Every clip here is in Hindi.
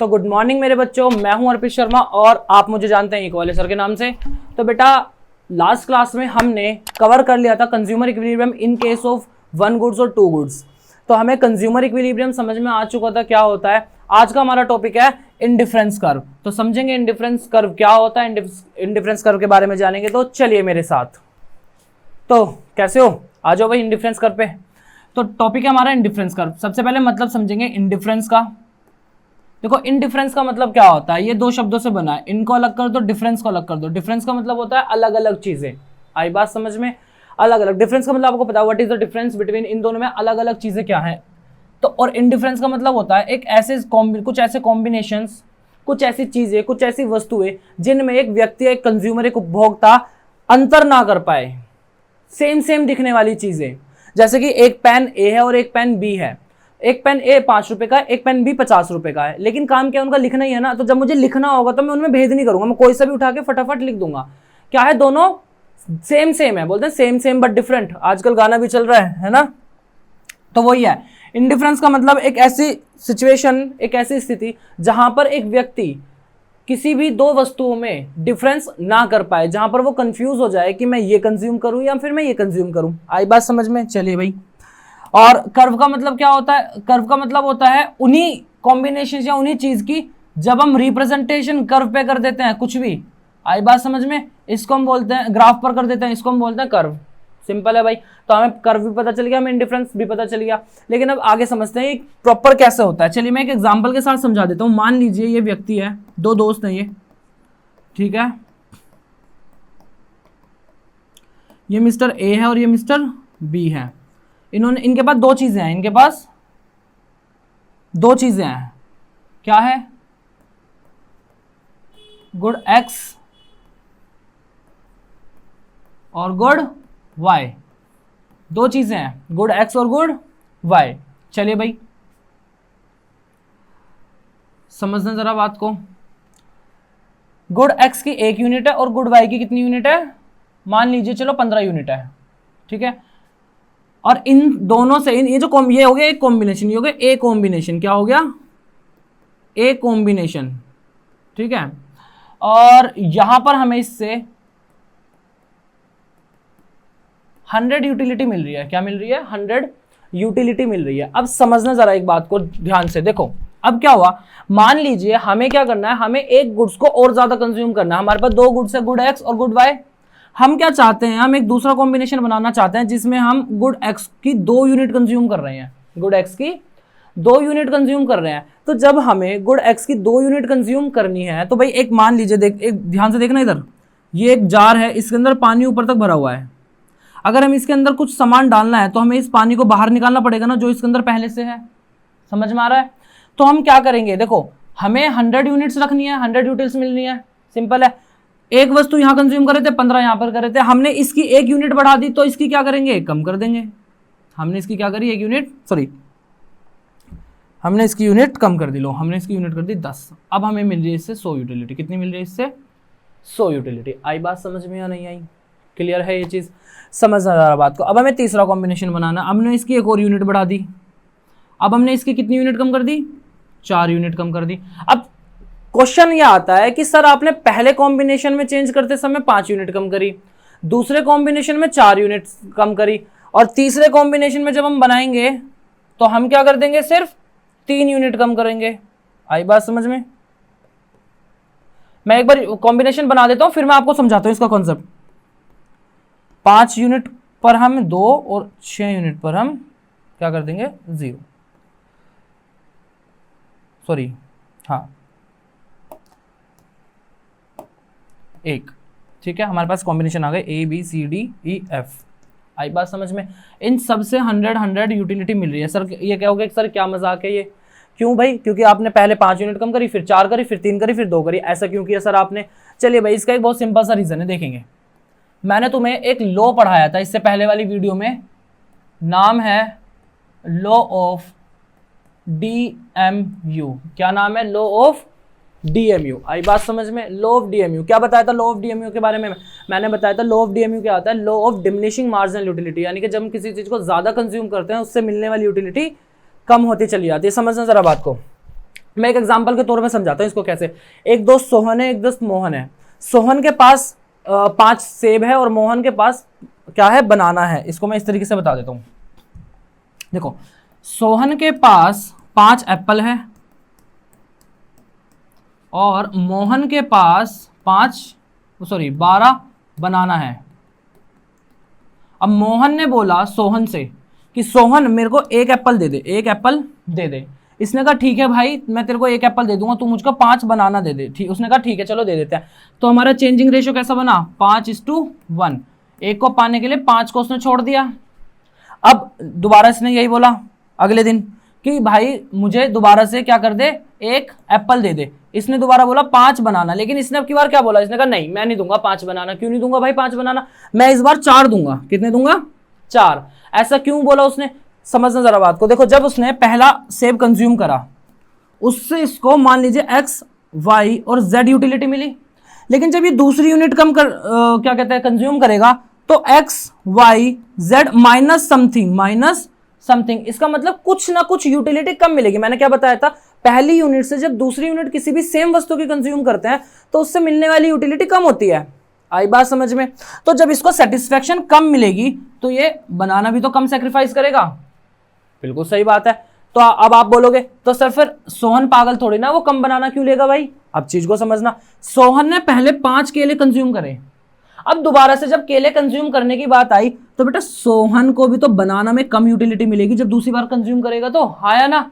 तो गुड मॉर्निंग मेरे बच्चों, मैं हूं अर्पित शर्मा और आप मुझे जानते हैं इक्वाले सर के नाम से। तो बेटा लास्ट क्लास में हमने कवर कर लिया था consumer equilibrium in case of one goods और टू गुड्स। तो हमें कंज्यूमर इक्विलिब्रियम समझ में आ चुका था क्या होता है। आज का हमारा टॉपिक है इंडिफरेंस कर्व। तो समझेंगे इंडिफरेंस कर्व क्या होता है, इंडिफरेंस कर्व के बारे में जानेंगे। तो चलिए मेरे साथ। तो कैसे हो, आ जाओ भाई इंडिफरेंस कर्व पे। तो टॉपिक है हमारा इंडिफरेंस कर्व। सबसे पहले मतलब समझेंगे इंडिफरेंस का। देखो इंडिफरेंस का मतलब क्या होता है, ये दो शब्दों से बना है, इनको अलग कर दो, डिफरेंस को अलग कर दो। डिफरेंस का मतलब होता है अलग अलग चीजें। आई बात समझ में? अलग अलग। डिफरेंस का मतलब आपको पता है what is the difference between, इन दोनों में अलग अलग चीजें क्या है। तो और इंडिफरेंस का मतलब होता है एक ऐसे कुछ ऐसे कॉम्बिनेशंस, कुछ ऐसी चीजें, कुछ ऐसी वस्तुएं जिनमें एक व्यक्ति, एक कंज्यूमर, एक उपभोक्ता अंतर ना कर पाए, सेम सेम दिखने वाली चीजें। जैसे कि एक पेन ए है और एक पेन बी है। एक पेन ए 5 रुपए का है, एक पेन बी 50 रुपए का है, लेकिन काम क्या उनका लिखना ही है ना। तो जब मुझे लिखना होगा तो मैं उनमें भेद नहीं करूंगा, मैं कोई सा भी उठा के फटाफट लिख दूंगा। क्या है, दोनों सेम सेम है, बोलते हैं सेम सेम बट डिफरेंट। आजकल गाना भी चल रहा है ना। तो वही है इंडिफरेंस का मतलब, एक ऐसी सिचुएशन, एक ऐसी स्थिति जहां पर एक व्यक्ति किसी भी दो वस्तुओं में डिफरेंस ना कर पाए, जहां पर वो कंफ्यूज हो जाए कि मैं ये कंज्यूम करूं या फिर मैं ये कंज्यूम करूं। आई बात समझ में? चलिए भाई। और कर्व का मतलब क्या होता है? कर्व का मतलब होता है उन्हीं कॉम्बिनेशन या उन्हीं चीज की जब हम रिप्रेजेंटेशन कर्व पे कर देते हैं कुछ भी। आई बात समझ में? इसको हम बोलते हैं, ग्राफ पर कर देते हैं, इसको हम बोलते हैं कर्व। सिंपल है भाई। तो हमें कर्व भी पता चल गया, हमें इंडिफरेंस भी पता चल गया। लेकिन अब आगे समझते हैं प्रॉपर कैसे होता है। चलिए मैं एक एग्जांपल के साथ समझा देता हूं। मान लीजिए ये व्यक्ति है, दो दोस्त हैं ये, ठीक है। ये मिस्टर ए है और ये मिस्टर बी है। इनके पास दो चीजें हैं, इनके पास दो चीजें हैं। क्या है? गुड एक्स और गुड वाई। दो चीजें हैं, गुड एक्स और गुड वाई। चलिए भाई समझना जरा बात को। गुड एक्स की 1 यूनिट है और गुड वाई की कितनी यूनिट है? मान लीजिए चलो 15 यूनिट है, ठीक है। और इन दोनों से ये हो गया एक कॉम्बिनेशन, ये हो गया ए कॉम्बिनेशन। क्या हो गया? ए कॉम्बिनेशन, ठीक है। और यहां पर हमें इससे 100 यूटिलिटी मिल रही है। क्या मिल रही है? 100 यूटिलिटी मिल रही है। अब समझना जरा एक बात को ध्यान से। देखो अब क्या हुआ, मान लीजिए हमें क्या करना है, हमें एक गुड्स को और ज्यादा कंज्यूम करना है। हमारे पास दो गुड्स है, गुड एक्स और गुड वाई। हम क्या चाहते हैं, हम एक दूसरा कॉम्बिनेशन बनाना चाहते हैं जिसमें हम गुड एक्स की 2 यूनिट कंज्यूम कर रहे हैं। गुड एक्स की 2 यूनिट कंज्यूम कर रहे हैं। तो जब हमें गुड एक्स की 2 यूनिट कंज्यूम करनी है तो भाई एक मान लीजिए, एक ध्यान से देखना इधर, ये एक जार है, इसके अंदर पानी ऊपर तक भरा हुआ है। अगर हम इसके अंदर कुछ सामान डालना है तो हमें इस पानी को बाहर निकालना पड़ेगा ना, जो इसके अंदर पहले से है। समझ में आ रहा है? तो हम क्या करेंगे, देखो हमें 100 यूनिट्स रखनी है, 100 यूटिल्स मिलनी है। सिंपल है। एक वस्तु यहां कंज्यूम कर रहे थे, 15 यहां पर कर रहे थे। हमने इसकी 1 यूनिट बढ़ा दी तो इसकी क्या करेंगे, कम कर देंगे। हमने इसकी क्या करी, 1 यूनिट, सॉरी हमने इसकी यूनिट कम कर दी। लो हमने इसकी यूनिट कर दी 10। अब हमें मिल रही है इससे 100 यूटिलिटी। कितनी मिल रही है इससे? 100 यूटिलिटी। आई बात समझ में या नहीं आई? क्लियर है ये चीज? समझ आ रहा बात को। अब हमें तीसरा कॉम्बिनेशन बनाना। हमने इसकी एक और यूनिट बढ़ा दी। अब हमने इसकी कितनी यूनिट कम कर दी? 4 यूनिट कम कर दी। अब क्वेश्चन ये आता है कि सर आपने पहले कॉम्बिनेशन में चेंज करते समय 5 यूनिट कम करी, दूसरे कॉम्बिनेशन में 4 यूनिट कम करी, और तीसरे कॉम्बिनेशन में जब हम बनाएंगे तो हम क्या कर देंगे, सिर्फ 3 यूनिट कम करेंगे। आई बात समझ में? मैं एक बार कॉम्बिनेशन बना देता हूं, फिर मैं आपको समझाता हूं इसका कॉन्सेप्ट। 5 यूनिट पर हम 2 और 6 यूनिट पर हम क्या कर देंगे, 0। सॉरी, हाँ 1, ठीक है। हमारे पास कॉम्बिनेशन आ गए A B C D E F। आई बात समझ में? इन सब से 100 यूटिलिटी मिल रही है। सर ये क्या हो गया, सर क्या मजाक है ये? क्यों भाई? क्योंकि आपने पहले 5 यूनिट कम करी, फिर 4 करी, फिर 3 करी, फिर 2 करी। ऐसा क्यों किया सर आपने? चलिए भाई इसका एक बहुत सिंपल सा रीजन है, देखेंगे। मैंने तुम्हें एक लॉ पढ़ाया था इससे पहले वाली वीडियो में, नाम है लॉ ऑफ DMU। क्या नाम है? Law of DMU। आई बात समझ में? Law of DMU। क्या बताया था लॉ ऑफ DMU के बारे में? मैंने बताया था लॉ ऑफ DMU क्या होता है, law of diminishing marginal utility. यानी कि जब हम किसी चीज को ज्यादा कंज्यूम करते हैं उससे मिलने वाली यूटिलिटी कम होती चली जाती है। समझना जरा बात को। मैं एक एग्जांपल के तौर पे समझाता हूँ इसको कैसे। एक दोस्त सोहन है, एक दोस्त मोहन है। सोहन के पास 5 सेब है और मोहन के पास क्या है, बनाना है। इसको मैं इस तरीके से बता देता हूँ। देखो, सोहन के पास 5 एप्पल है और मोहन के पास 12 बनाना है। अब मोहन ने बोला सोहन से कि सोहन मेरे को 1 एप्पल दे दे, 1 एप्पल दे दे। इसने कहा ठीक है भाई, मैं तेरे को 1 एप्पल दे दूंगा, तू मुझको 5 बनाना दे दे। ठीक, उसने कहा ठीक है चलो दे देते हैं। तो हमारा चेंजिंग रेशियो कैसा बना, 5:1। 1 को पाने के लिए 5 को उसने छोड़ दिया। अब दोबारा इसने यही बोला अगले दिन कि भाई मुझे दोबारा से क्या कर दे, 1 एप्पल दे दे। इसने दोबारा बोला 5 बनाना, लेकिन इसने अब की बार क्या बोला, इसने कहा नहीं मैं नहीं दूंगा 5 बनाना। क्यों नहीं दूंगा भाई 5 बनाना, मैं इस बार 4 दूंगा। कितने दूंगा, 4। ऐसा क्यों बोला उसने, समझना जरा बात को। देखो, जब उसने पहला सेब कंज्यूम करा, उससे इसको मान लीजिए एक्स, वाई और जेड यूटिलिटी मिली। लेकिन जब ये दूसरी यूनिट क्या कहते हैं कंज्यूम करेगा, तो X, Y, Z minus something, इसका मतलब कुछ ना कुछ यूटिलिटी कम मिलेगी। मैंने क्या बताया था, पहली यूनिट से जब दूसरी यूनिट किसी भी सेम वस्तु की कंज्यूम करते हैं तो उससे मिलने वाली यूटिलिटी कम होती है। आई बात समझ में। तो जब इसको सेटिस्फेक्शन कम मिलेगी तो ये बनाना भी तो कम सेक्रीफाइस करेगा। बिल्कुल सही बात है। तो अब आप बोलोगे तो सर फिर सोहन पागल थोड़ी ना, वो कम बनाना क्यों लेगा भाई। अब चीज को समझना, सोहन ने पहले 5 केले कंज्यूम करे। अब दोबारा से जब केले कंज्यूम करने की बात आई तो बेटा सोहन को भी तो बनाना में कम यूटिलिटी मिलेगी जब दूसरी बार कंज्यूम करेगा, तो आया ना।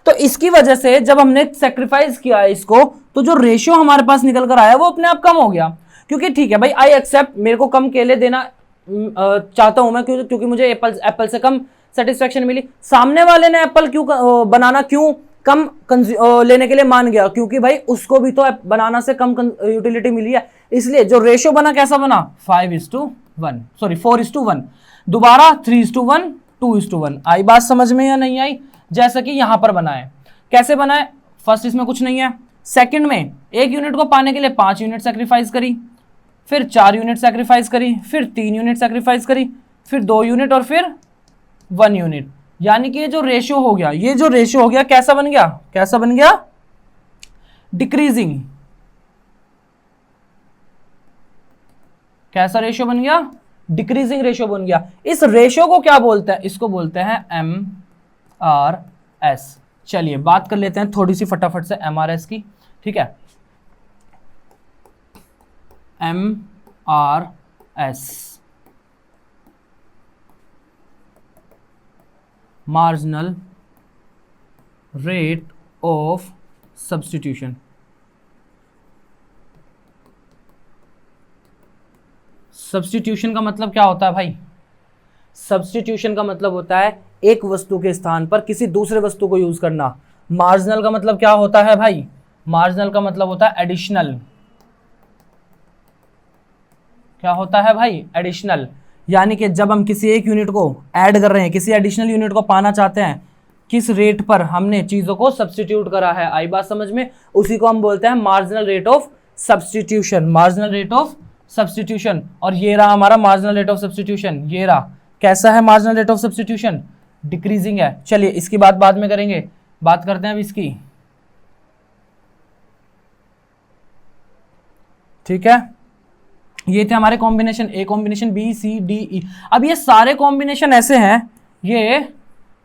तो इसकी वजह से जब हमने सेक्रीफाइस किया इसको, तो जो रेशियो हमारे पास निकल कर आया वो अपने आप कम हो गया। क्योंकि ठीक है भाई, आई एक्सेप्ट, मेरे को कम केले देना चाहता हूं मैं, क्योंकि मुझे एप्पल से कम सेटिस्फेक्शन मिली। सामने वाले ने एप्पल बनाना क्यों कम लेने के लिए मान गया, क्योंकि भाई उसको भी तो बनाना से कम यूटिलिटी मिली है। इसलिए जो रेशियो बना कैसा बना, 4:1। दोबारा 3:1, 2:1। आई बात समझ में या नहीं आई। जैसा कि यहां पर बना है, कैसे बना है, फर्स्ट इसमें कुछ नहीं है, सेकंड में 1 यूनिट को पाने के लिए 5 यूनिट सेक्रीफाइस करी, फिर 4 यूनिट सेक्रीफाइस करी, फिर 3 यूनिट सेक्रीफाइस करी, फिर 2 यूनिट और फिर 1 यूनिट। यानी कि ये जो रेशियो हो गया, कैसा बन गया, डिक्रीजिंग। कैसा रेशियो बन गया, डिक्रीजिंग रेशियो बन गया। इस रेशियो को क्या बोलते हैं, इसको बोलते हैं MRS। चलिए बात कर लेते हैं थोड़ी सी फटाफट से MRS की, ठीक है। MRS, marginal rate of substitution. Substitution का मतलब क्या होता है भाई, सब्स्टिट्यूशन का मतलब होता है एक वस्तु के स्थान पर किसी दूसरे वस्तु को यूज करना। मार्जिनल का मतलब क्या होता है भाई, मार्जिनल का मतलब होता है एडिशनल। क्या होता है भाई, एडिशनल। यानी कि जब हम किसी एक यूनिट को ऐड कर रहे हैं, किसी एडिशनल यूनिट को पाना चाहते हैं, किस रेट पर हमने चीजों को सब्स्टिट्यूट करा है, आई बात समझ में, उसी को हम बोलते हैं marginal rate of substitution. Marginal rate of substitution. और ये रहा हमारा मार्जिनल रेट ऑफ सब्स्टिट्यूशन, ये रहा। कैसा है marginal rate of substitution, decreasing है। चलिए इसकी बात बाद में करेंगे, बात करते हैं अब इसकी, ठीक है। ये थे हमारे combination, A combination, B, C, D, E. अब ये सारे कॉम्बिनेशन ऐसे हैं, ये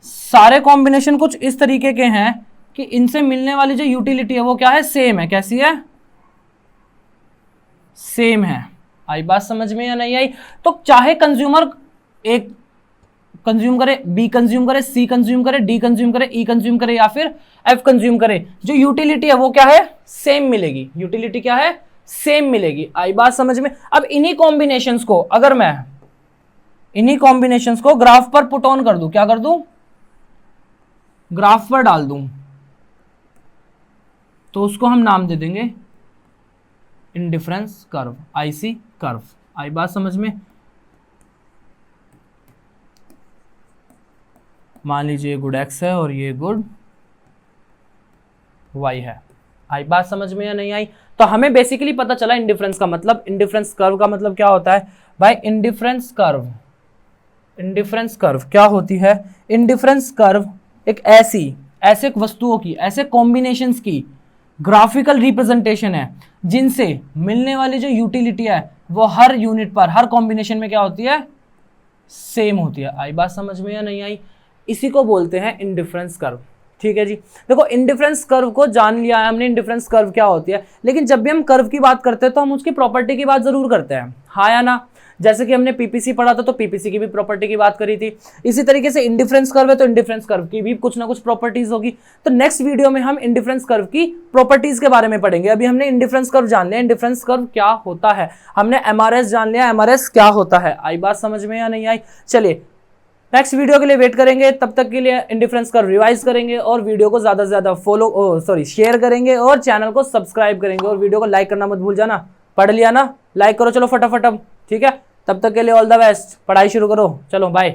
सारे कॉम्बिनेशन कुछ इस तरीके के हैं कि इनसे मिलने वाली जो यूटिलिटी है वो क्या है, सेम है। कैसी है, सेम है। आई बात समझ में या नहीं आई। तो चाहे कंज्यूमर एक कंज्यूम करे, बी कंज्यूम करे, सी कंज्यूम करे, डी कंज्यूम करे, ई कंज्यूम करे या फिर एफ कंज्यूम करे, जो यूटिलिटी है वो क्या है, सेम मिलेगी। यूटिलिटी क्या है, सेम मिलेगी। आई बात समझ में। अब इन्हीं कॉम्बिनेशंस को अगर मैं इन्हीं कॉम्बिनेशंस को ग्राफ पर पुट ऑन कर दूं, क्या कर दूं, ग्राफ पर डाल दूं, तो उसको हम नाम दे देंगे इंडिफरेंस कर्व, आईसी कर्व। आई बात समझ में। मान लीजिए गुड एक्स है और ये गुड वाई है। आई बात समझ में या नहीं आई। तो हमें बेसिकली पता चला इंडिफरेंस का मतलब, इंडिफरेंस कर्व का मतलब क्या होता है भाई, इंडिफरेंस कर्व क्या होती है, इंडिफरेंस कर्व एक ऐसी ऐसे वस्तुओं की, ऐसे कॉम्बिनेशंस की ग्राफिकल रिप्रेजेंटेशन है जिनसे मिलने वाली जो यूटिलिटी है वो हर यूनिट पर, हर कॉम्बिनेशन में क्या होती है, सेम होती है। आई बात समझ में या नहीं आई? इसी को बोलते हैं इंडिफरेंस कर्व। ठीक है जी, देखो इंडिफरेंस कर्व को जान लिया है हमने, इंडिफरेंस कर्व क्या होती है, लेकिन जब भी हम कर्व की बात करते हैं तो हम उसकी प्रॉपर्टी की बात जरूर करते हैं, हाँ या ना? जैसे कि हमने पीपीसी पढ़ा था तो पीपीसी की भी प्रॉपर्टी की बात करी थी, इसी तरीके से इंडिफरेंस कर्व है तो इंडिफरेंस कर्व की भी कुछ ना कुछ प्रॉपर्टीज होगी। तो नेक्स्ट वीडियो में हम इंडिफरेंस कर्व की प्रॉपर्टीज के बारे में पढ़ेंगे। अभी हमने इंडिफरेंस कर्व जान लिया, इंडिफरेंस कर्व क्या होता है, हमने एमआरएस जान लिया, एमआरएस क्या होता है। आई बात समझ में या नहीं आई? चलिए नेक्स्ट वीडियो के लिए वेट करेंगे, तब तक के लिए इंडिफरेंस कर्व रिवाइज करेंगे और वीडियो को ज्यादा से ज्यादा शेयर करेंगे और चैनल को सब्सक्राइब करेंगे और वीडियो को लाइक करना मत भूल जाना। पढ़ लिया ना? लाइक करो चलो फटाफट अब, ठीक है? तब तक के लिए ऑल द बेस्ट, पढ़ाई शुरू करो, चलो बाय।